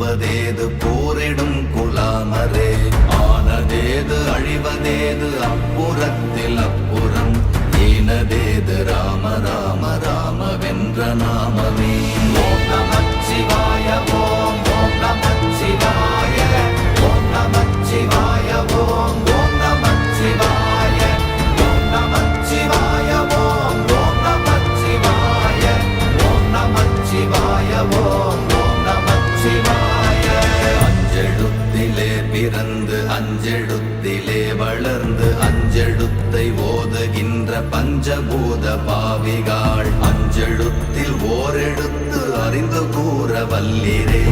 வெல்லுவதேது போரிடும் குலாமரே. ஆனதேது அழிவதேது அப்புறத்தில் அப்புறம், ஈனதேது ராம ராம ராம வென்ற நாமமே. ஓம் நமச்சிவாய ஓம் ஓம் நமச்சிவாய ஓம் நமச்சிவாய ஓம் ஓம் நமச்சிவாய ஓம் நமச்சிவாய ஓம் ஓம் நமச்சிவாய ஓம் நமச்சிவாய ஓம் ஓம் நமச்சிவாய. அஞ்செழுத்திலே பிறந்து அஞ்செழுத்திலே வளர்ந்து அஞ்செழுத்தை ஓதுகின்ற பஞ்சபூத பாவிகாள், அஞ்செழுத்தில் ஓரெழுத்து அறிந்து கூற வல்லிரே.